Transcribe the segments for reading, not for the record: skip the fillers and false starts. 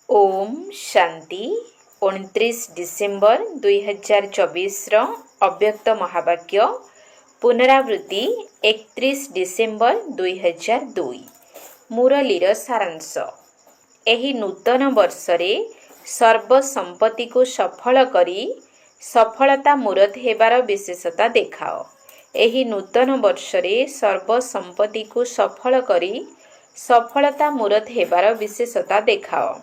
Om Shanti 29 December 2024 अव्यक्त महावाक्य पुनरावृत्ति 31 डिसेम्बर 2002 मुरलीर सारांश। एही नूतन वर्षरे सर्वसंपत्ति को सफल करी सफलता मूरत हेबार विशेषता देखाओ। एही नूतन वर्षरे सर्वसंपत्ति को सफल करी सफलता मूरत हेबार विशेषता देखाओ।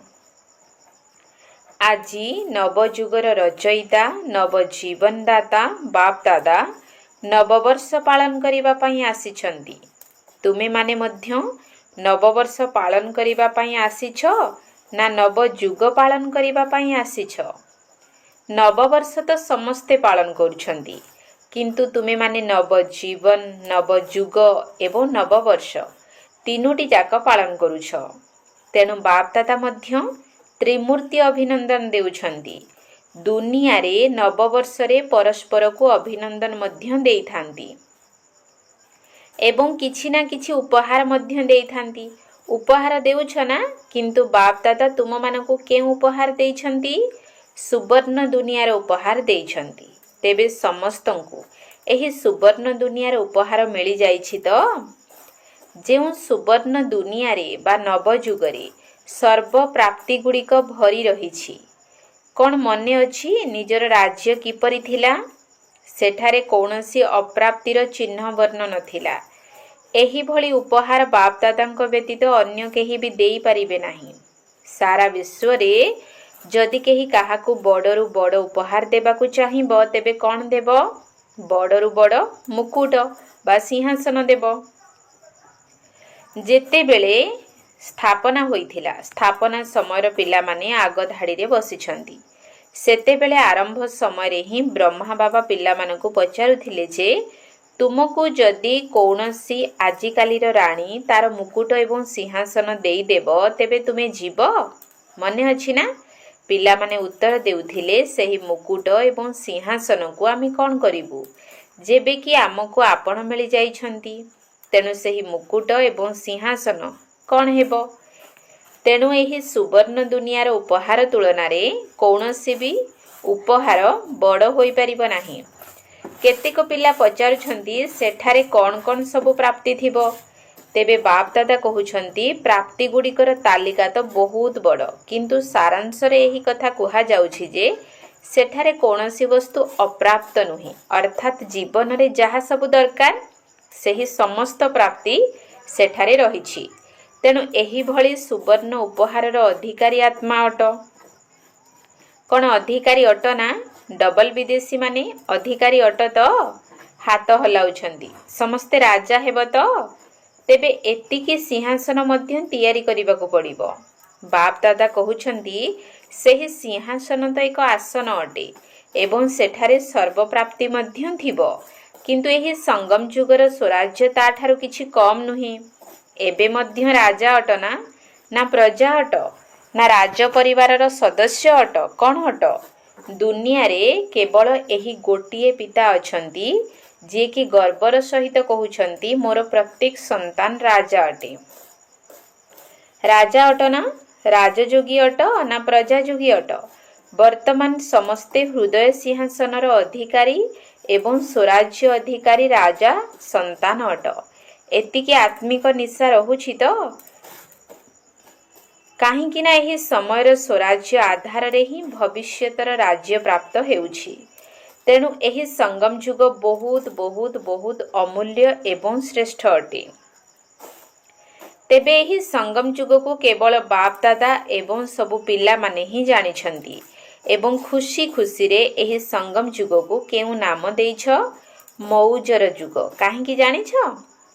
आजी नवजुगर रचयिता नवजीवनदाता बाप दादा नववर्ष पालन करिबा पई आसीछंती। तुमे माने मध्य नववर्ष पालन करिबा पई आसीछ ना नवजुग पालन करिबा पई आसीछ? नववर्ष तो समस्ते पालन करुछंती, किंतु तुमे माने नवजीवन नवजुग एवं नववर्ष तीनोटी जाक पालन करुछ। तेणु बाप दादा मध्य त्रिमूर्ति अभिनंदन देउछंती। दुनिया रे नववर्ष रे परस्पर को अभिनंदन मध्य देइथांती एवं किछि ना किछि उपहार मध्य देइथांती। उपहार देउछ ना, किंतु बाप दादा तुम मानकु के उपहार देइछंती? सुवर्ण दुनिया रे उपहार देइछंती। तेबे समस्तंकु एही सुवर्ण दुनिया रे उपहार मिली जाइछि तो? जेउ सुवर्ण दुनिया रे बा नवजुग रे सर्व प्राप्ति गुड़िक भरी रही। कौन मने अछि निजर राज्य किपरि थिला? सेठारे कौनसी अप्राप्तिर चिन्ह वर्ण नथिला। एही भली उपहार बाप दादांक व्यतीत अन्य केही भी देई परिबे नाही। सारा विश्व रे जदि केही काहाकु बड़रु बड़ उपहार देबाकु चाहिबो तेबे कौन देब? बड़रु बड़ मुकुट बा सिंहासन देब। जेते बेले स्थापना होइथिला, स्थापना समय पिला माने आग धाड़ी रे बसिछंती। सेते बेले आरंभ समय रे ही ब्रह्मा बाबा पिला मानकु पचारुथिले जे तुमको जदि कौनसी आजिकाली राणी तार मुकुट एवं सिंहासन देई देब तेबे तुमे जीव? मने अछि ना? पिला माने उत्तर देउथिले सेही मुकुट एवं सिंहासन को आमी कोन करिवु जेबे कि आमको आपण मिली जाइछंती। तेणु सेही मुकुट एवं सिंहासन कौन हेबो? तेणु एही सुवर्ण दुनियार उपहार तुलना रे कौनसी भी उपहार बड़ होई परिबो नाही। केतेक पिला पचारुछंती सेठारे कौन कौन सब प्राप्ति थिबो? तेबे बाप दादा कहउछंती प्राप्ति गुड़िकर तालिका तो बहुत बड़, किंतु सारांश रे एही कथा कुहा जाउछि जे सेठारे कौनसी वस्तु अप्राप्त नुही, अर्थात जीवन रे जहा सब दरकार सेही समस्त प्राप्ति सेठारे रहिछि। तेणु एही भली सुवर्ण उपहारर अधिकारी आत्मा अट। कौन अधिकारी अट ना? डबल विदेशी माने अधिकारी अट तो? हाथ हलाउछंती समस्ते राजा हेब तो? तेबे एतिकी सिंहासन मध्य तैयारी करिबाकु पड़िबो। बाप दादा कहउछंती सेही सिंहासन तो एक आसन अटे एवं सेठारे सर्व प्राप्ति मध्य थिबो, किंतु एही संगम जुगर स्वराज्य ताठारु किछि कम नुही। एबे मध्य राजा अट ना? ना प्रजा अट? ना राज परिवारर सदस्य अट? कौन अट? दुनिया रे केवल एही गोटिए पिता अछंती जे कि गर्वर सहित कहउछंती मोर प्रत्येक संतान राजा अटे। राजा अट ना? राजयोगी अट ना प्रजायोगी अट? वर्तमान समस्ते हृदय सिंहासनर अधिकारी एवं स्वराज्य अधिकारी राजा संतान अट। एतिकी आत्मिक निशा रहुछि तो? काहींकि ना एही समयर स्वराज्य आधार रे ही भविष्यतर राज्य प्राप्त हेउछि। तेणु एही संगम जुग बहुत बहुत बहुत अमूल्य एवं श्रेष्ठ अटे। तेबे एही संगम जुग को केवल बाप दादा एवं सबु पिला माने ही जानिछंती एवं खुशी खुशी रे एही संगम जुग को केउ नाम देइछ? मौजर जुग। काहींकि जानिछ?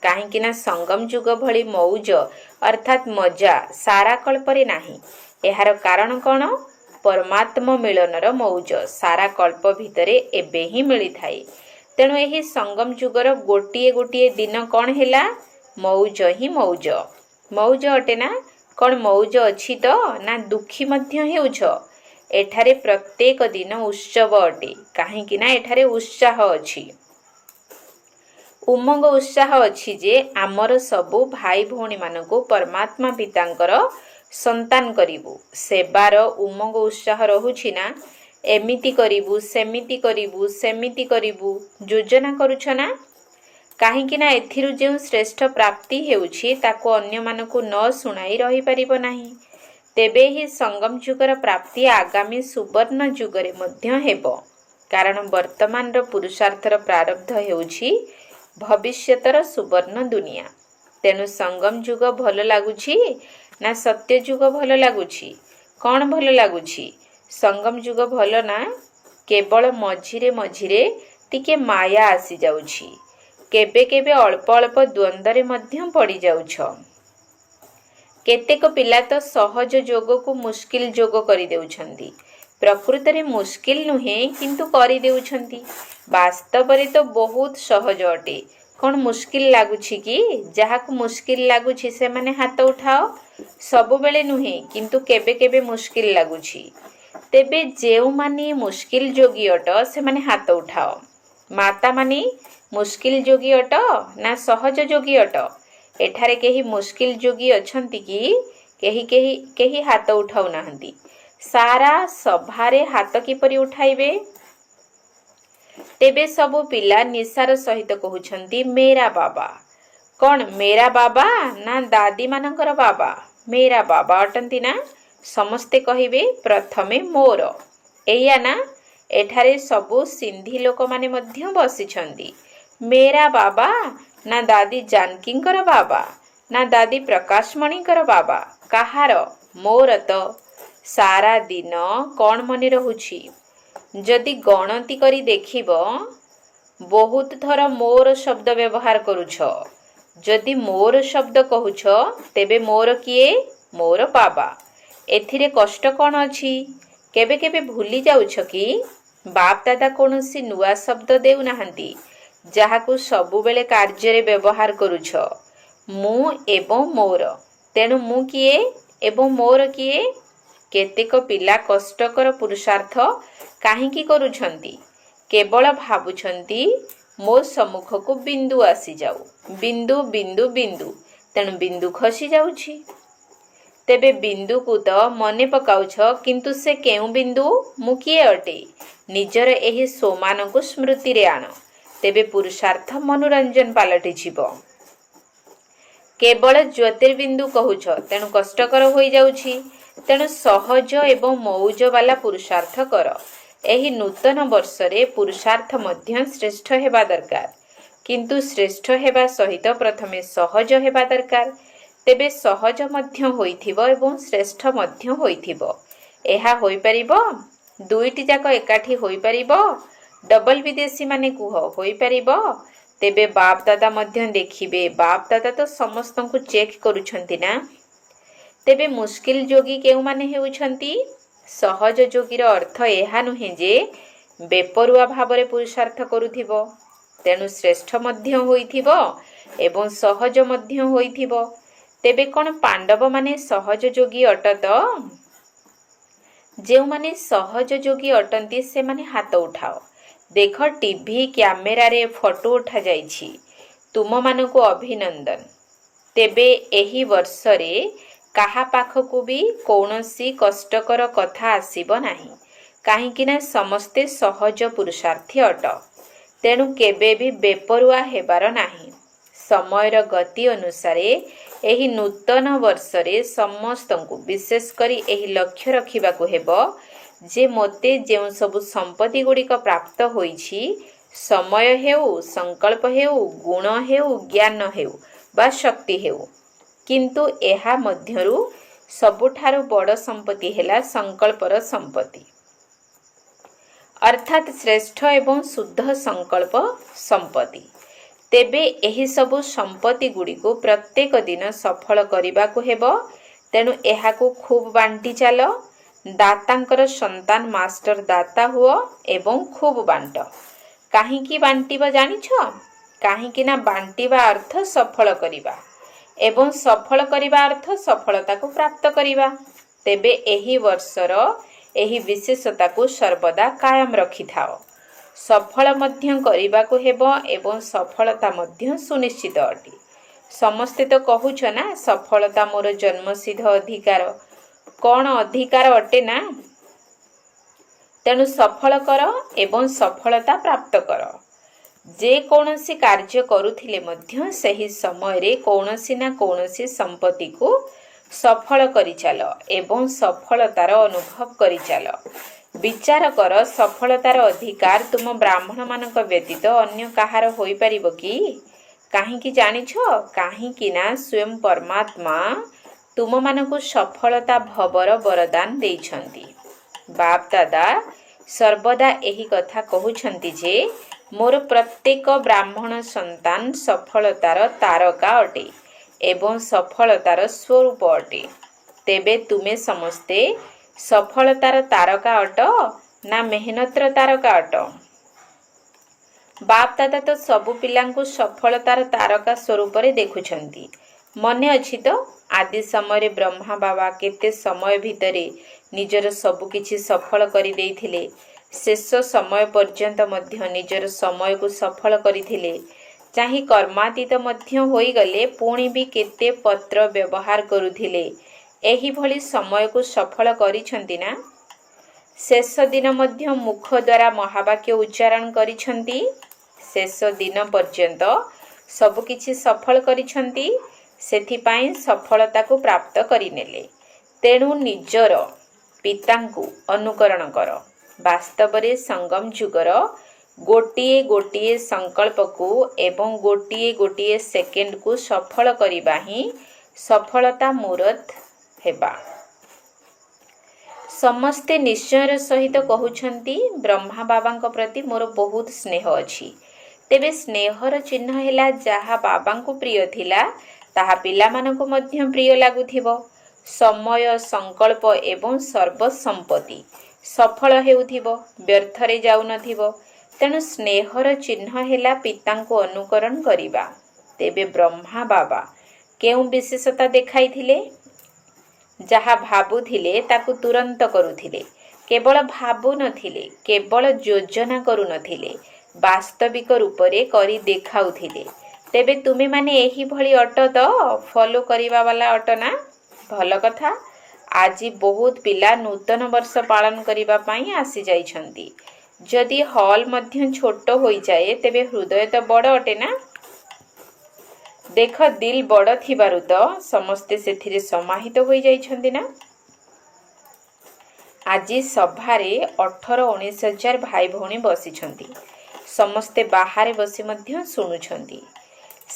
काहींकि ना संगम जुग भली मौज अर्थात मजा सारा कल्परे नाही। एहार कारण कौन? परमात्मा मिलनर मौज सारा कल्प भितरे एबे ही मिली थाए। तेणु एही संगम जुगर गोटिए गोटिए दिन कौन हेला? मौज ही मौज। मौज अटे ना? कौन मौज अछि तो? ना दुखी मध्य हेउछ? एठारे प्रत्येक दिन उत्सव अटे, काहींकि ना एठारे उत्साह अछि, उमंग उत्साह अछि जे आमर सबु भाई भौणी मानकु परमात्मा पितांकर ସନ୍ତାନ କରିବୁ, ସେବାର ଉମଙ୍ଗ ଉତ୍ସାହ ରହୁଛି ନା? ଏମିତି କରିବୁ, ସେମିତି କରିବୁ, ସେମିତି କରିବୁ ଯୋଜନା କରୁଛ ନା? କାହିଁକି ନା ଏଥିରୁ ଯେଉଁ ଶ୍ରେଷ୍ଠ ପ୍ରାପ୍ତି ହେଉଛି ତାକୁ ଅନ୍ୟମାନଙ୍କୁ ନ ଶୁଣାଇ ରହିପାରିବ ନାହିଁ। ତେବେ ହିଁ ସଙ୍ଗମ ଯୁଗର ପ୍ରାପ୍ତି ଆଗାମୀ ସୁବର୍ଣ୍ଣ ଯୁଗରେ ମଧ୍ୟ ହେବ। କାରଣ ବର୍ତ୍ତମାନର ପୁରୁଷାର୍ଥର ପ୍ରାରବ୍ଧ ହେଉଛି ଭବିଷ୍ୟତର ସୁବର୍ଣ୍ଣ ଦୁନିଆ। ତେଣୁ ସଙ୍ଗମ ଯୁଗ ଭଲ ଲାଗୁଛି ନା ସତ୍ୟ ଯୁଗ ଭଲ ଲାଗୁଛି? କ'ଣ ଭଲ ଲାଗୁଛି? ସଙ୍ଗମ ଯୁଗ ଭଲ ନା? କେବଳ ମଝିରେ ମଝିରେ ଟିକେ ମାୟା ଆସିଯାଉଛି। କେବେ କେବେ ଅଳ୍ପ ଅଳ୍ପ ଦ୍ୱନ୍ଦ୍ୱରେ ମଧ୍ୟ ପଡ଼ିଯାଉଛ। କେତେକ ପିଲା ତ ସହଜ ଯୋଗକୁ ମୁସ୍କିଲ ଯୋଗ କରିଦେଉଛନ୍ତି। ପ୍ରକୃତରେ ମୁସ୍କିଲ ନୁହେଁ, କିନ୍ତୁ କରିଦେଉଛନ୍ତି। ବାସ୍ତବରେ ତ ବହୁତ ସହଜ ଅଟେ। କ'ଣ ମୁସ୍କିଲ ଲାଗୁଛି କି? ଯାହାକୁ ମୁସ୍କିଲ ଲାଗୁଛି ସେମାନେ ହାତ ଉଠାଅ। ସବୁବେଳେ ନୁହେଁ, କିନ୍ତୁ କେବେ କେବେ ମୁସ୍କିଲ ଲାଗୁଛି। ତେବେ ଯେଉଁମାନେ ମୁସ୍କିଲ ଯୋଗୀ ଅଟ ସେମାନେ ହାତ ଉଠାଅ। ମାତାମାନେ ମୁସ୍କିଲ ଯୋଗୀ ଅଟ ନା ସହଜ ଯୋଗୀ ଅଟ? ଏଠାରେ କେହି ମୁସ୍କିଲ ଯୋଗୀ ଅଛନ୍ତି କି? କେହି ହାତ ଉଠାଉ ନାହାନ୍ତି। ସାରା ସଭାରେ ହାତ କିପରି ଉଠାଇବେ? ତେବେ ସବୁ ପିଲା ନିଶାର ସହିତ କହୁଛନ୍ତି ମେରା ବାବା। କ'ଣ ମେରା ବାବା ନା ଦାଦୀମାନଙ୍କର ବାବା? ମେରା ବାବା ଅଟନ୍ତି ନା? ସମସ୍ତେ କହିବେ ପ୍ରଥମେ ମୋର। ଏଇଆ ନା? ଏଠାରେ ସବୁ ସିନ୍ଧି ଲୋକମାନେ ମଧ୍ୟ ବସିଛନ୍ତି। ମେରା ବାବା ନା ଦାଦୀ ଜାନକୀଙ୍କର ବାବା ନା ଦାଦୀ ପ୍ରକାଶମଣିଙ୍କର ବାବା? କାହାର? ମୋର ତ। ସାରା ଦିନ କ'ଣ ମନେ ରହୁଛି? ଯଦି ଗଣତି କରି ଦେଖିବ, ବହୁତ ଥର ମୋର ଶବ୍ଦ ବ୍ୟବହାର କରୁଛ। ଯଦି ମୋର ଶବ୍ଦ କହୁଛ, ତେବେ ମୋର କିଏ? ମୋର ବାବା। ଏଥିରେ କଷ୍ଟ କ'ଣ ଅଛି? କେବେ କେବେ ଭୁଲି ଯାଉଛ କି ବାପ ଦାଦା କୌଣସି ନୂଆ ଶବ୍ଦ ଦେଉନାହାନ୍ତି, ଯାହାକୁ ସବୁବେଳେ କାର୍ଯ୍ୟରେ ବ୍ୟବହାର କରୁଛ। ମୁଁ ଏବଂ ମୋର। ତେଣୁ ମୁଁ କିଏ ଏବଂ ମୋର କିଏ? କେତେକ ପିଲା କଷ୍ଟକର ପୁରୁଷାର୍ଥ କାହିଁକି କରୁଛନ୍ତି? କେବଳ ଭାବୁଛନ୍ତି ମୋ ସମ୍ମୁଖକୁ ବିନ୍ଦୁ ଆସିଯାଉ। ବିନ୍ଦୁ ବିନ୍ଦୁ ବିନ୍ଦୁ। ତେଣୁ ବିନ୍ଦୁ ଖସି ଯାଉଛି। ତେବେ ବିନ୍ଦୁକୁ ତ ମନେ ପକାଉଛ, କିନ୍ତୁ ସେ କେଉଁ ବିନ୍ଦୁ? ମୁଁ କିଏ ଅଟେ? ନିଜର ଏହି ସ୍ୱମାନଙ୍କୁ ସ୍ମୃତିରେ ଆଣ। ତେବେ ପୁରୁଷାର୍ଥ ମନୋରଞ୍ଜନ ପାଲଟିଯିବ। କେବଳ ଜ୍ୟୋତିର୍ବିନ୍ଦୁ କହୁଛ, ତେଣୁ କଷ୍ଟକର ହୋଇଯାଉଛି। ତେଣୁ ସହଜ ଏବଂ ମଉଜ ବାଲା ପୁରୁଷାର୍ଥ କର। ଏହି ନୂତନ ବର୍ଷରେ ପୁରୁଷାର୍ଥ ମଧ୍ୟ ଶ୍ରେଷ୍ଠ ହେବା ଦରକାର। କିନ୍ତୁ ଶ୍ରେଷ୍ଠ ହେବା ସହିତ ପ୍ରଥମେ ସହଜ ହେବା ଦରକାର। ତେବେ ସହଜ ମଧ୍ୟ ହୋଇଥିବ ଏବଂ ଶ୍ରେଷ୍ଠ ମଧ୍ୟ ହୋଇଥିବ। ଏହା ହୋଇପାରିବ? ଦୁଇଟି ଯାକ ଏକାଠି ହୋଇପାରିବ? ଡବଲ ବିଦେଶୀ ମାନେ କୁହ, ହୋଇପାରିବ? ତେବେ ବାପ ଦାଦା ମଧ୍ୟ ଦେଖିବେ। ବାପ ଦାଦା ତ ସମସ୍ତଙ୍କୁ ଚେକ୍ କରୁଛନ୍ତି ନା? ତେବେ ମୁସ୍କିଲ ଯୋଗୀ କେଉଁମାନେ ହେଉଛନ୍ତି? ସହଜ ଯୋଗୀର ଅର୍ଥ ଏହା ନୁହେଁ ଯେ ବେପରୁଆ ଭାବରେ ପୁରୁଷାର୍ଥ କରୁଥିବ। ତେଣୁ ଶ୍ରେଷ୍ଠ ମଧ୍ୟ ହୋଇଥିବ ଏବଂ ସହଜ ମଧ୍ୟ ହୋଇଥିବ। ତେବେ କ'ଣ ପାଣ୍ଡବମାନେ ସହଜ ଯୋଗୀ ଅଟତ? ଯେଉଁମାନେ ସହଜ ଯୋଗୀ ଅଟନ୍ତି ସେମାନେ ହାତ ଉଠାଅ। ଦେଖ, ଟିଭି କ୍ୟାମେରାରେ ଫଟୋ ଉଠାଯାଇଛି। ତୁମମାନଙ୍କୁ ଅଭିନନ୍ଦନ। ତେବେ ଏହି ବର୍ଷରେ କାହା ପାଖକୁ ବି କୌଣସି କଷ୍ଟକର କଥା ଆସିବ ନାହିଁ। କାହିଁକି ନା ସମସ୍ତେ ସହଜ ପୁରୁଷାର୍ଥୀ ଅଟ। ତେଣୁ କେବେ ବି ବେପରୁଆ ହେବାର ନାହିଁ। ସମୟର ଗତି ଅନୁସାରେ ଏହି ନୂତନ ବର୍ଷରେ ସମସ୍ତଙ୍କୁ ବିଶେଷ କରି ଏହି ଲକ୍ଷ୍ୟ ରଖିବାକୁ ହେବ ଯେ ମୋତେ ଯେଉଁ ସବୁ ସମ୍ପତ୍ତି ଗୁଡ଼ିକ ପ୍ରାପ୍ତ ହୋଇଛି, ସମୟ ହେଉ, ସଂକଳ୍ପ ହେଉ, ଗୁଣ ହେଉ, ଜ୍ଞାନ ହେଉ ବା ଶକ୍ତି ହେଉ, କିନ୍ତୁ ଏହା ମଧ୍ୟରୁ ସବୁଠାରୁ ବଡ଼ ସମ୍ପତ୍ତି ହେଲା ସଂକଳ୍ପର ସମ୍ପତ୍ତି, ଅର୍ଥାତ୍ ଶ୍ରେଷ୍ଠ ଏବଂ ଶୁଦ୍ଧ ସଂକଳ୍ପ ସମ୍ପତ୍ତି। ତେବେ ଏହିସବୁ ସମ୍ପତ୍ତି ଗୁଡ଼ିକୁ ପ୍ରତ୍ୟେକ ଦିନ ସଫଳ କରିବାକୁ ହେବ। ତେଣୁ ଏହାକୁ ଖୁବ୍ ବାଣ୍ଟି ଚାଲ। ଦାତାଙ୍କର ସନ୍ତାନ ମାଷ୍ଟର ଦାତା ହୁଅ ଏବଂ ଖୁବ୍ ବାଣ୍ଟ। କାହିଁକି ବାଣ୍ଟିବ ଜାଣିଛ? କାହିଁକି ନା ବାଣ୍ଟିବା ଅର୍ଥ ସଫଳ କରିବା ଏବଂ ସଫଳ କରିବା ଅର୍ଥ ସଫଳତାକୁ ପ୍ରାପ୍ତ କରିବା। ତେବେ ଏହି ବର୍ଷର ଏହି ବିଶେଷତାକୁ ସର୍ବଦା କାୟମ ରଖିଥାଅ। ସଫଳ ମଧ୍ୟ କରିବାକୁ ହେବ ଏବଂ ସଫଳତା ମଧ୍ୟ ସୁନିଶ୍ଚିତ ଅଟେ। ସମସ୍ତେ ତ କହୁଛ ନା ସଫଳତା ମୋର ଜନ୍ମସିଦ୍ଧ ଅଧିକାର। କ'ଣ ଅଧିକାର ଅଟେ ନା? ତେଣୁ ସଫଳ କର ଏବଂ ସଫଳତା ପ୍ରାପ୍ତ କର। ଯେକୌଣସି କାର୍ଯ୍ୟ କରୁଥିଲେ ମଧ୍ୟ ସେହି ସମୟରେ କୌଣସି ନା କୌଣସି ସମ୍ପତ୍ତିକୁ ସଫଳ କରିଚାଲ ଏବଂ ସଫଳତାର ଅନୁଭବ କରିଚାଲ। ବିଚାର କର, ସଫଳତାର ଅଧିକାର ତୁମ ବ୍ରାହ୍ମଣମାନଙ୍କ ବ୍ୟତୀତ ଅନ୍ୟ କାହାର ହୋଇପାରିବ କି? କାହିଁକି ଜାଣିଛ? କାହିଁକି ନା ସ୍ୱୟଂ ପରମାତ୍ମା ତୁମମାନଙ୍କୁ ସଫଳତା ଭବର ବରଦାନ ଦେଇଛନ୍ତି। ବାପ ଦାଦା ସର୍ବଦା ଏହି କଥା କହୁଛନ୍ତି ଯେ ମୋର ପ୍ରତ୍ୟେକ ବ୍ରାହ୍ମଣ ସନ୍ତାନ ସଫଳତାର ତାରକା ଅଟେ ଏବଂ ସଫଳତାର ସ୍ୱରୂପ ଅଟେ। ତେବେ ତୁମେ ସମସ୍ତେ ସଫଳତାର ତାରକା ଅଟ ନା ମେହନତର ତାରକା ଅଟ? ବାପ ଦାଦା ତ ସବୁ ପିଲାଙ୍କୁ ସଫଳତାର ତାରକା ସ୍ୱରୂପରେ ଦେଖୁଛନ୍ତି। ମନେ ଅଛି ତ ଆଦି ସମୟରେ ବ୍ରହ୍ମା ବାବା କେତେ ସମୟ ଭିତରେ ନିଜର ସବୁକିଛି ସଫଳ କରିଦେଇଥିଲେ। ଶେଷ ସମୟ ପର୍ଯ୍ୟନ୍ତ ମଧ୍ୟ ନିଜର ସମୟକୁ ସଫଳ କରିଥିଲେ। ଚାହିଁ କର୍ମାତୀତ ମଧ୍ୟ ହୋଇଗଲେ ପୁଣି ବି କେତେ ପତ୍ର ବ୍ୟବହାର କରୁଥିଲେ। ଏହିଭଳି ସମୟକୁ ସଫଳ କରିଛନ୍ତି ନା? ଶେଷ ଦିନ ମଧ୍ୟ ମୁଖ ଦ୍ୱାରା ମହାବାକ୍ୟ ଉଚ୍ଚାରଣ କରିଛନ୍ତି। ଶେଷ ଦିନ ପର୍ଯ୍ୟନ୍ତ ସବୁକିଛି ସଫଳ କରିଛନ୍ତି। ସେଥିପାଇଁ ସଫଳତାକୁ ପ୍ରାପ୍ତ କରିନେଲେ। ତେଣୁ ନିଜର ପିତାଙ୍କୁ ଅନୁକରଣ କର। ବାସ୍ତବରେ ସଙ୍ଗମ ଯୁଗର ଗୋଟିଏ ଗୋଟିଏ ସଂକଳ୍ପକୁ ଏବଂ ଗୋଟିଏ ଗୋଟିଏ ସେକେଣ୍ଡକୁ ସଫଳ କରିବା ହିଁ ସଫଳତା ମୂରତ ହେବା। ସମସ୍ତେ ନିଶ୍ଚୟର ସହିତ କହୁଛନ୍ତି ବ୍ରହ୍ମା ବାବାଙ୍କ ପ୍ରତି ମୋର ବହୁତ ସ୍ନେହ ଅଛି। ତେବେ ସ୍ନେହର ଚିହ୍ନ ହେଲା ଯାହା ବାବାଙ୍କୁ ପ୍ରିୟ ଥିଲା ତାହା ପିଲାମାନଙ୍କୁ ମଧ୍ୟ ପ୍ରିୟ ଲାଗୁଥିବ। ସମୟ, ସଂକଳ୍ପ ଏବଂ ସର୍ବସମ୍ପତ୍ତି ସଫଳ ହେଉଥିବ, ବ୍ୟର୍ଥରେ ଯାଉନଥିବ। ତେଣୁ ସ୍ନେହର ଚିହ୍ନ ହେଲା ପିତାଙ୍କୁ ଅନୁକରଣ କରିବା। ତେବେ ବ୍ରହ୍ମା ବାବା କେଉଁ ବିଶେଷତା ଦେଖାଇଥିଲେ? ଯାହା ଭାବୁଥିଲେ ତାକୁ ତୁରନ୍ତ କରୁଥିଲେ। କେବଳ ଭାବୁନଥିଲେ, କେବଳ ଯୋଜନା କରୁନଥିଲେ, ବାସ୍ତବିକ ରୂପରେ କରି ଦେଖାଉଥିଲେ। ତେବେ ତୁମେମାନେ ଏହିଭଳି ଅଟ ତ? ଫଲୋ କରିବା ବାଲା ଅଟ ନା? ଭଲ କଥା। ଆଜି ବହୁତ ପିଲା ନୂତନ ବର୍ଷ ପାଳନ କରିବା ପାଇଁ ଆସିଯାଇଛନ୍ତି। ଯଦି ହଲ୍ ମଧ୍ୟ ଛୋଟ ହୋଇଯାଏ ତେବେ ହୃଦୟ ତ ବଡ଼ ଅଟେ ନା? ଦେଖ, ଦିଲ୍ ବଡ଼ ଥିବାରୁ ତ ସମସ୍ତେ ସେଥିରେ ସମାହିତ ହୋଇଯାଇଛନ୍ତି ନା? ଆଜି ସଭାରେ 18-19 ହଜାର ଭାଇ ଭଉଣୀ ବସିଛନ୍ତି। ସମସ୍ତେ ବାହାରେ ବସି ମଧ୍ୟ ଶୁଣୁଛନ୍ତି।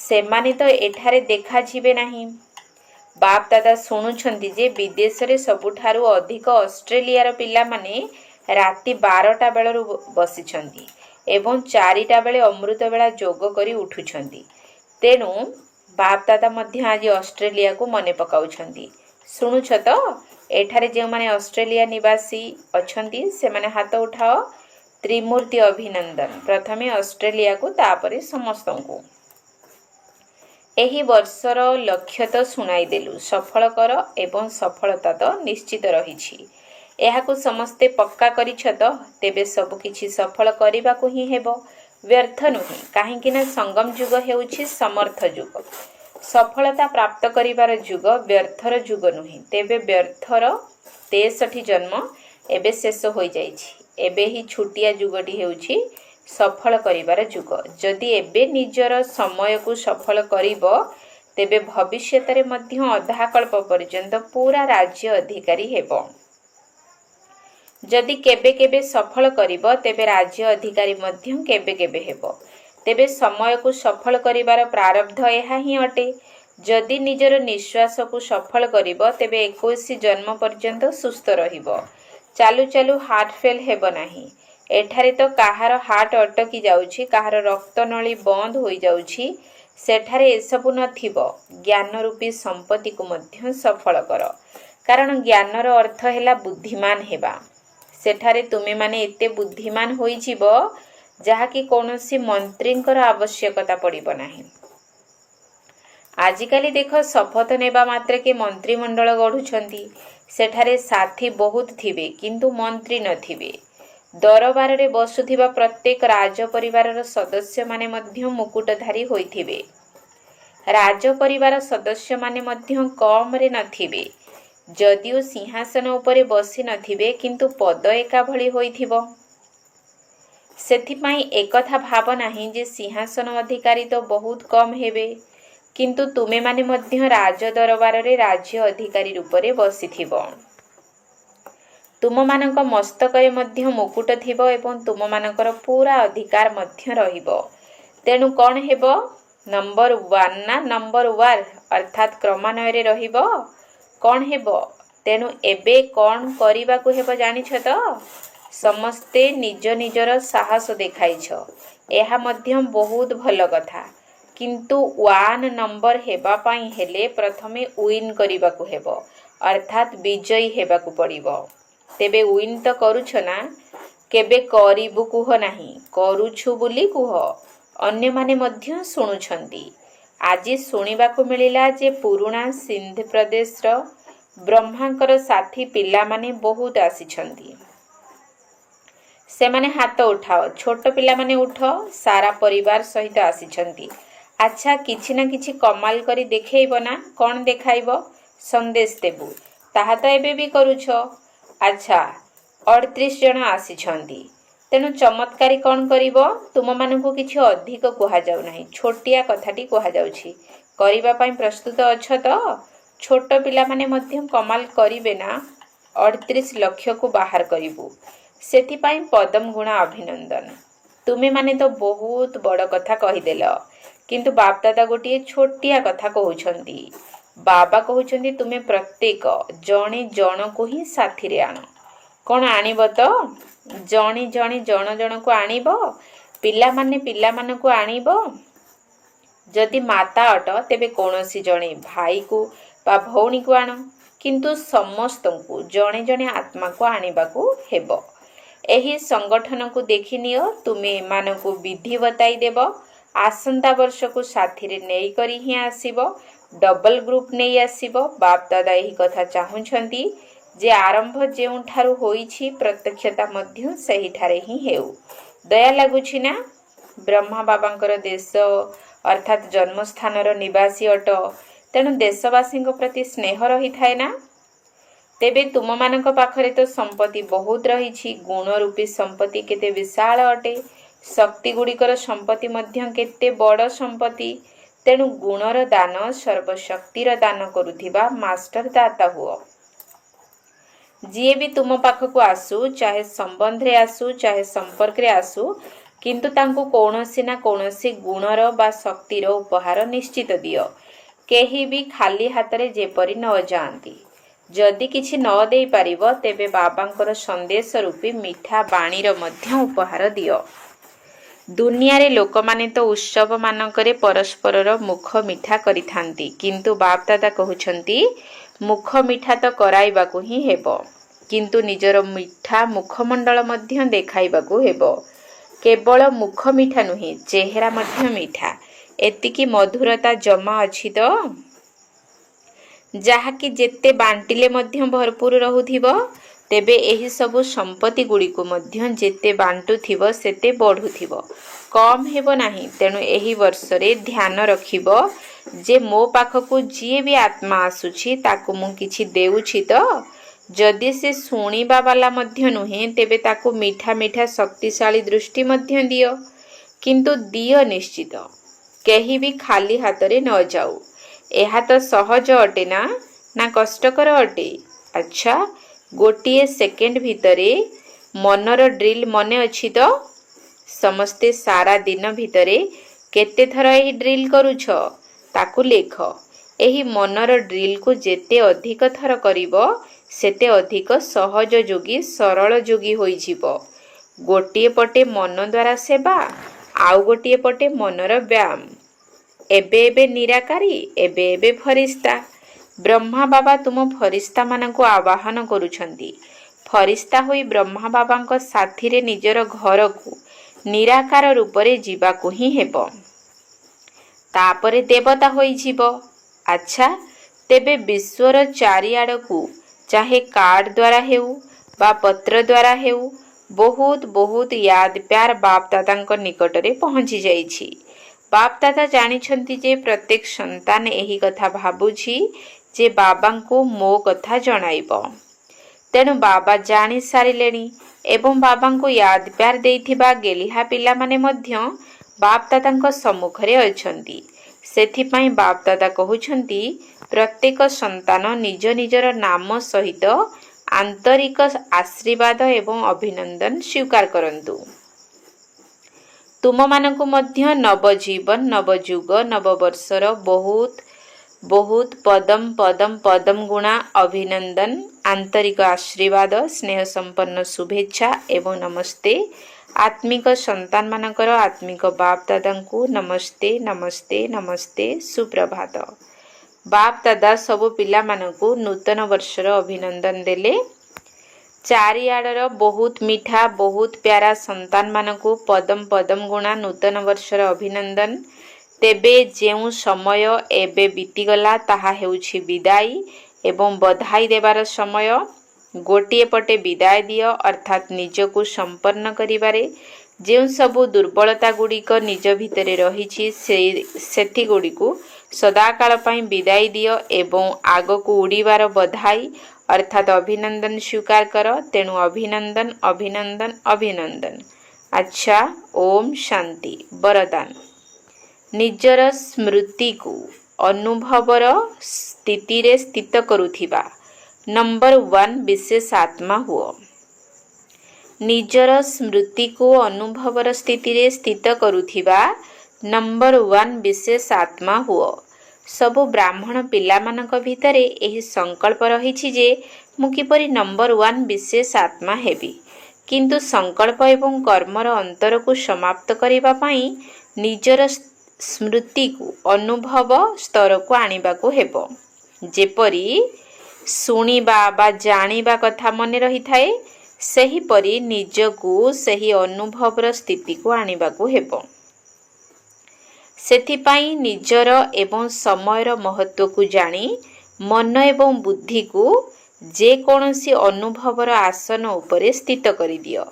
ସେମାନେ ତ ଏଠାରେ ଦେଖାଯିବେ ନାହିଁ। ବାପ ଦାଦା ଶୁଣୁଛନ୍ତି ଯେ ବିଦେଶରେ ସବୁଠାରୁ ଅଧିକ ଅଷ୍ଟ୍ରେଲିଆର ପିଲାମାନେ ରାତି 12ଟା ବେଳରୁ ବସିଛନ୍ତି ଏବଂ 4ଟା ବେଳେ ଅମୃତ ବେଳା ଯୋଗ କରି ଉଠୁଛନ୍ତି। ତେଣୁ ବାପ ଦାଦା ମଧ୍ୟ ଆଜି ଅଷ୍ଟ୍ରେଲିଆକୁ ମନେ ପକାଉଛନ୍ତି। ଶୁଣୁଛ ତ? ଏଠାରେ ଯେଉଁମାନେ ଅଷ୍ଟ୍ରେଲିଆ ନିବାସୀ ଅଛନ୍ତି ସେମାନେ ହାତ ଉଠାଅ। ତ୍ରିମୂର୍ତ୍ତି ଅଭିନନ୍ଦନ। ପ୍ରଥମେ ଅଷ୍ଟ୍ରେଲିଆକୁ, ତାପରେ ସମସ୍ତଙ୍କୁ। ଏହି ବର୍ଷର ଲକ୍ଷ୍ୟ ତ ଶୁଣାଇଦେଲୁ। ସଫଳ କର ଏବଂ ସଫଳତା ତ ନିଶ୍ଚିତ ରହିଛି। ଏହାକୁ ସମସ୍ତେ ପକ୍କା କରିଛ ତ? ତେବେ ସବୁକିଛି ସଫଳ କରିବାକୁ ହିଁ ହେବ, ବ୍ୟର୍ଥ ନୁହେଁ। କାହିଁକି ନା ସଙ୍ଗମ ଯୁଗ ହେଉଛି ସମର୍ଥ ଯୁଗ। ସଫଳତା ପ୍ରାପ୍ତ କରିବାର ଯୁଗ, ବ୍ୟର୍ଥର ଯୁଗ ନୁହେଁ। ତେବେ ବ୍ୟର୍ଥର 63 ଜନ୍ମ ଏବେ ଶେଷ ହୋଇଯାଇଛି। ଏବେ ହିଁ ଛୋଟିଆ ଯୁଗଟି ହେଉଛି ସଫଳ କରିବାର ଯୁଗ। ଯଦି ଏବେ ନିଜର ସମୟକୁ ସଫଳ କରିବ ତେବେ ଭବିଷ୍ୟତରେ ମଧ୍ୟ ଅଧାକଳ୍ପ ପର୍ଯ୍ୟନ୍ତ ପୁରା ରାଜ୍ୟ ଅଧିକାରୀ ହେବ। ଯଦି କେବେ କେବେ ସଫଳ କରିବ ତେବେ ରାଜ୍ୟ ଅଧିକାରୀ ମଧ୍ୟ କେବେ କେବେ ହେବ। ତେବେ ସମୟକୁ ସଫଳ କରିବାର ପ୍ରାରବ୍ଧ ଏହା ହିଁ ଅଟେ। ଯଦି ନିଜର ନିଶ୍ୱାସକୁ ସଫଳ କରିବ ତେବେ 21 ଜନ୍ମ ପର୍ଯ୍ୟନ୍ତ ସୁସ୍ଥ ରହିବ। ଚାଲୁ ଚାଲୁ ହାର୍ଟ ଫେଲ୍ ହେବ ନାହିଁ। ଏଠାରେ ତ କାହାର ହାର୍ଟ ଅଟକି ଯାଉଛି, କାହାର ରକ୍ତନଳୀ ବନ୍ଦ ହୋଇଯାଉଛି। ସେଠାରେ ଏସବୁ ନଥିବ। ଜ୍ଞାନ ରୂପୀ ସମ୍ପତ୍ତିକୁ ମଧ୍ୟ ସଫଳ କର। କାରଣ ଜ୍ଞାନର ଅର୍ଥ ହେଲା ବୁଦ୍ଧିମାନ ହେବା। ସେଠାରେ ତୁମେମାନେ ଏତେ ବୁଦ୍ଧିମାନ ହୋଇଯିବ ଯାହାକି କୌଣସି ମନ୍ତ୍ରୀଙ୍କର ଆବଶ୍ୟକତା ପଡ଼ିବ ନାହିଁ। ଆଜିକାଲି ଦେଖ, ଶପଥ ନେବା ମାତ୍ରକେ ମନ୍ତ୍ରିମଣ୍ଡଳ ଗଢ଼ୁଛନ୍ତି। ସେଠାରେ ସାଥୀ ବହୁତ ଥିବେ କିନ୍ତୁ ମନ୍ତ୍ରୀ ନଥିବେ। ଦରବାରରେ ବସୁଥିବା ପ୍ରତ୍ୟେକ ରାଜ ପରିବାରର ସଦସ୍ୟମାନେ ମଧ୍ୟ ମୁକୁଟଧାରୀ ହୋଇଥିବେ। ରାଜ ପରିବାର ସଦସ୍ୟମାନେ ମଧ୍ୟ କମରେ ନଥିବେ। ଯଦିଓ ସିଂହାସନ ଉପରେ ବସି ନଥିବେ କିନ୍ତୁ ପଦ ଏକା ଭଳି ହୋଇଥିବ। ସେଥିପାଇଁ ଏକଥା ଭାବ ନାହିଁ ଯେ ସିଂହାସନ ଅଧିକାରୀ ତ ବହୁତ କମ୍ ହେବେ, କିନ୍ତୁ ତୁମେମାନେ ମଧ୍ୟ ରାଜ ଦରବାରରେ ରାଜ୍ୟ ଅଧିକାରୀ ରୂପରେ ବସିଥିବ। ତୁମମାନଙ୍କ ମସ୍ତକରେ ମଧ୍ୟ ମୁକୁଟ ଥିବ ଏବଂ ତୁମମାନଙ୍କର ପୂରା ଅଧିକାର ମଧ୍ୟ ରହିବ। ତେଣୁ କ'ଣ ହେବ? ନମ୍ବର 1 ନା ନମ୍ବର 1 ଅର୍ଥାତ୍ କ୍ରମାନ୍ୱୟରେ ରହିବ। କ'ଣ ହେବ? ତେଣୁ ଏବେ କ'ଣ କରିବାକୁ ହେବ ଜାଣିଛ ତ? ସମସ୍ତେ ନିଜ ନିଜର ସାହସ ଦେଖାଇଛ, ଏହା ମଧ୍ୟ ବହୁତ ଭଲ କଥା। କିନ୍ତୁ 1 ନମ୍ବର ହେବା ପାଇଁ ହେଲେ ପ୍ରଥମେ ୱିନ୍ କରିବାକୁ ହେବ, ଅର୍ଥାତ୍ ବିଜୟୀ ହେବାକୁ ପଡ଼ିବ। ତେବେ ୱିନ୍ ତ କରୁଛ ନା? କେବେ କରିବୁ କୁହ ନାହିଁ, କରୁଛୁ ବୋଲି କୁହ। ଅନ୍ୟମାନେ ମଧ୍ୟ ଶୁଣୁଛନ୍ତି। ଆଜି ଶୁଣିବାକୁ ମିଳିଲା ଯେ ପୁରୁଣା ସିନ୍ଧ ପ୍ରଦେଶର ବ୍ରହ୍ମାଙ୍କର ସାଥୀ ପିଲାମାନେ ବହୁତ ଆସିଛନ୍ତି। ସେମାନେ ହାତ ଉଠାଅ। ଛୋଟ ପିଲାମାନେ ଉଠ। ସାରା ପରିବାର ସହିତ ଆସିଛନ୍ତି। ଆଚ୍ଛା, କିଛି ନା କିଛି କମାଲ କରି ଦେଖେଇବ ନା? କ'ଣ ଦେଖାଇବ? ସନ୍ଦେଶ ଦେବୁ। ତାହା ତ ଏବେ ବି କରୁଛ। ଆଚ୍ଛା, 38 ଜଣ ଆସିଛନ୍ତି। ତେଣୁ ଚମତ୍କାରୀ କ'ଣ କରିବ? ତୁମମାନଙ୍କୁ କିଛି ଅଧିକ କୁହାଯାଉ ନାହିଁ, ଛୋଟିଆ କଥାଟି କୁହାଯାଉଛି। କରିବା ପାଇଁ ପ୍ରସ୍ତୁତ ଅଛ ତ? ଛୋଟ ପିଲାମାନେ ମଧ୍ୟ କମାଲ କରିବେ ନା? 38 ଲକ୍ଷକୁ ବାହାର କରିବୁ। ସେଥିପାଇଁ ପଦମ ଗୁଣା ଅଭିନନ୍ଦନ। ତୁମେମାନେ ତ ବହୁତ ବଡ଼ କଥା କହିଦେଲ, କିନ୍ତୁ ବାପଦାଦା ଗୋଟିଏ ଛୋଟିଆ କଥା କହୁଛନ୍ତି। ବାବା କହୁଛନ୍ତି ତୁମେ ପ୍ରତ୍ୟେକ ଜଣେ ଜଣକୁ ହିଁ ସାଥିରେ ଆଣ। କ'ଣ ଆଣିବ ତ? ଜଣେ ଜଣକୁ ଆଣିବ? ପିଲାମାନେ ପିଲାମାନଙ୍କୁ ଆଣିବ? ଯଦି ମାତା ଅଟ ତେବେ କୌଣସି ଜଣେ ଭାଇକୁ ବା ଭଉଣୀକୁ ଆଣ, କିନ୍ତୁ ସମସ୍ତଙ୍କୁ ଜଣେ ଜଣେ ଆତ୍ମାକୁ ଆଣିବାକୁ ହେବ। ଏହି ସଂଗଠନକୁ ଦେଖିନିଅ। ତୁମେ ଏମାନଙ୍କୁ ବିଧି ବତାଇ ଦେବ। ଆସନ୍ତା ବର୍ଷକୁ ସାଥିରେ ନେଇକରି ହିଁ ଆସିବ। ଡବଲ ଗ୍ରୁପ ନେଇ ଆସିବ। ବାପଦାଦା ଏହି କଥା ଚାହୁଁଛନ୍ତି ଯେ ଆରମ୍ଭ ଯେଉଁଠାରୁ ହୋଇଛି ପ୍ରତ୍ୟକ୍ଷତା ମଧ୍ୟ ସେହିଠାରେ ହିଁ ହେଉ। ଦୟା ଲାଗୁଛି ନା? ବ୍ରହ୍ମା ବାବାଙ୍କର ଦେଶ ଅର୍ଥାତ୍ ଜନ୍ମସ୍ଥାନର ନିବାସୀ ଅଟ, ତେଣୁ ଦେଶବାସୀଙ୍କ ପ୍ରତି ସ୍ନେହ ରହିଥାଏ ନା? ତେବେ ତୁମମାନଙ୍କ ପାଖରେ ତ ସମ୍ପତ୍ତି ବହୁତ ରହିଛି। ଗୁଣ ରୂପୀ ସମ୍ପତ୍ତି କେତେ ବିଶାଳ ଅଟେ। ଶକ୍ତି ଗୁଡ଼ିକର ସମ୍ପତ୍ତି ମଧ୍ୟ କେତେ ବଡ଼ ସମ୍ପତ୍ତି। ତେଣୁ ଗୁଣର ଦାନ, ସର୍ବଶକ୍ତିର ଦାନ କରୁଥିବା ମାଷ୍ଟର ଦାତା ହୁଅ। ଯିଏ ବି ତୁମ ପାଖକୁ ଆସୁ, ଚାହେ ସମ୍ବନ୍ଧରେ ଆସୁ ଚାହେ ସମ୍ପର୍କରେ ଆସୁ, କିନ୍ତୁ ତାଙ୍କୁ କୌଣସି ନା କୌଣସି ଗୁଣର ବା ଶକ୍ତିର ଉପହାର ନିଶ୍ଚିତ ଦିଅ। କେହି ବି ଖାଲି ହାତରେ ଯେପରି ନ ଯାଆନ୍ତି। ଯଦି କିଛି ନ ଦେଇପାରିବ ତେବେ ବାବାଙ୍କର ସନ୍ଦେଶ ରୂପୀ ମିଠା ବାଣୀର ମଧ୍ୟ ଉପହାର ଦିଅ। ଦୁନିଆରେ ଲୋକମାନେ ତ ଉତ୍ସବମାନଙ୍କରେ ପରସ୍ପରର ମୁଖ ମିଠା କରିଥାନ୍ତି, କିନ୍ତୁ ବାପଦାଦା କହୁଛନ୍ତି ମୁଖ ମିଠା ତ କରାଇବାକୁ ହିଁ ହେବ, କିନ୍ତୁ ନିଜର ମିଠା ମୁଖମଣ୍ଡଳ ମଧ୍ୟ ଦେଖାଇବାକୁ ହେବ। କେବଳ ମୁଖ ମିଠା ନୁହେଁ, ଚେହେରା ମଧ୍ୟ ମିଠା। ଏତିକି ମଧୁରତା ଜମା ଅଛି ତ, ଯାହାକି ଯେତେ ବାଣ୍ଟିଲେ ମଧ୍ୟ ଭରପୁର ରହୁଥିବ। ତେବେ ଏହି ସବୁ ସମ୍ପତ୍ତି ଗୁଡ଼ିକୁ ମଧ୍ୟ ଯେତେ ବାଣ୍ଟୁଥିବ ସେତେ ବଢ଼ୁଥିବ, କମ୍ ହେବ ନାହିଁ। ତେଣୁ ଏହି ବର୍ଷରେ ଧ୍ୟାନ ରଖିବ ଯେ ମୋ ପାଖକୁ ଯିଏ ବି ଆତ୍ମା ଆସୁଛି ତାକୁ ମୁଁ କିଛି ଦେଉଛି ତ? ଯଦି ସେ ଶୁଣିବା ବାଲା ମଧ୍ୟ ନୁହେଁ ତେବେ ତାକୁ ମିଠା ମିଠା ଶକ୍ତିଶାଳୀ ଦୃଷ୍ଟି ମଧ୍ୟ ଦିଅ, କିନ୍ତୁ ଦିଅ ନିଶ୍ଚିତ। କେହି ବି ଖାଲି ହାତରେ ନ ଯାଉ। ଏହା ତ ସହଜ ଅଟେ ନା କଷ୍ଟକର ଅଟେ? ଆଚ୍ଛା, ଗୋଟିଏ ସେକେଣ୍ଡ ଭିତରେ ମନର ଡ୍ରିଲ୍ ମନେ ଅଛି ତ? ସମସ୍ତେ ସାରା ଦିନ ଭିତରେ କେତେ ଥର ଏହି ଡ୍ରିଲ୍ କରୁଛ ତାକୁ ଲେଖ। ଏହି ମନର ଡ୍ରିଲ୍କୁ ଯେତେ ଅଧିକ ଥର କରିବ ସେତେ ଅଧିକ ସହଜ ଯୋଗୀ, ସରଳ ଯୋଗୀ ହୋଇଯିବ। ଗୋଟିଏ ପଟେ ମନ ଦ୍ୱାରା ସେବା, ଆଉ ଗୋଟିଏ ପଟେ ମନର ବ୍ୟାୟାମ। ଏବେ ନିରାକାରୀ, ଏବେ ଫରିସ୍ତା। ବ୍ରହ୍ମା ବାବା ତୁମ ଫରିସ୍ତାମାନଙ୍କୁ ଆବାହନ କରୁଛନ୍ତି। ଫରିସ୍ତା ହୋଇ ବ୍ରହ୍ମା ବାବାଙ୍କ ସାଥିରେ ନିଜର ଘରକୁ ନିରାକାର ରୂପରେ ଯିବାକୁ ହିଁ ହେବ। ତାପରେ ଦେବତା ହୋଇଯିବ। ଆଚ୍ଛା, ତେବେ ବିଶ୍ୱର ଚାରିଆଡ଼କୁ ଚାହେ କାର୍ଡ଼ ଦ୍ୱାରା ହେଉ ବା ପତ୍ର ଦ୍ୱାରା ହେଉ, ବହୁତ ୟାଦ ପ୍ୟାର ବାପ ଦାଦାଙ୍କ ନିକଟରେ ପହଞ୍ଚି ଯାଇଛି। बाप दादा जानिछंती जे प्रत्येक संतान एही कथा भाबुछि जे बाबांको मो कथा जणाइब। तेणु बाबा जानी सारिलेणी एवं बाबांको याद प्यार देइथिबा गेलिहा पिला माने मध्य बाप दादांको सम्मुखरे अछंती। सेथिपाई बाप दादा कहुछंती प्रत्येक संतान निज निजर नाम सहित आंतरिक आशीर्वाद एवं अभिनंदन स्वीकार करंतु। तुम मानकु मध्य नवजीवन नवजुग नववर्षर बहुत बहुत पदम पदम पदम गुणा अभिनंदन आंतरिक आशीर्वाद स्नेह संपन्न शुभेच्छा एवं नमस्ते। आत्मिक संतान मानकर आत्मिक बाप दादांकु नमस्ते नमस्ते नमस्ते सुप्रभात। बाप दादा सबु पिला मानकु नूतन वर्षर अभिनंदन देले। चारिआडर बहुत मीठा बहुत प्यारा संतान मानकु पदम पदम गुणा नूतन वर्षर अभिनंदन। तेबे जेउ समय एबे बीतीगला ताहा हेउछि विदाई एवं बधाई देवार समय। गोटिए पटे विदाय दियो अर्थात निजकु संपन्न करिबारे जेउ सबु दुर्बलता गुड़िक निज भितरे रहिछि सेथि गुड़िकु सदाकाल पई विदाई दियो एवं आगकु उड़ीबार बधाई अर्थात अभिनंदन स्वीकार कर। तेणु अभिनंदन अभिनंदन अभिनंदन। अच्छा ओम शांति। वरदान निजर स्मृति को अनुभवर स्थिति रे स्थित करुथिबा नंबर 1 विशेष आत्मा हुओ। निजर स्मृति को अनुभवर स्थिति रे स्थित करुथिबा नंबर 1 विशेष आत्मा हुओ। सबु ब्राह्मण पिला मानक भितरे एही संकल्प रहिछि जे मु किपरि नंबर 1 विशेष आत्मा हेबी। किंतु संकल्प एवं कर्मर अंतर को समाप्त करिबा पई निजर स्मृति को अनुभव स्तर को आनिबा को हेबो। जेपरि सुनिबा बा जानिबा कथा मने रही थाए सही परी निजकु सही अनुभवर स्थिति को आनिबा को हेबो। सेथिपाई निजर एवं समयर महत्व को जानी मन एवं बुद्धि को जे कोनोसी अनुभवर आसन उपरे स्थित करि दियो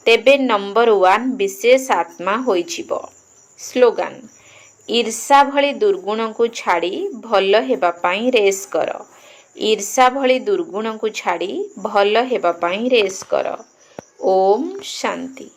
तेबे नंबर 1 विशेष आत्मा होई छिबो। स्लोगान ईर्षा भली दुर्गुण को छाड़ी भल हेबा पाई रेस कर। ईर्षा भली दुर्गुण को छाड़ी भल हेबा पाई रेस कर। ओम शांति।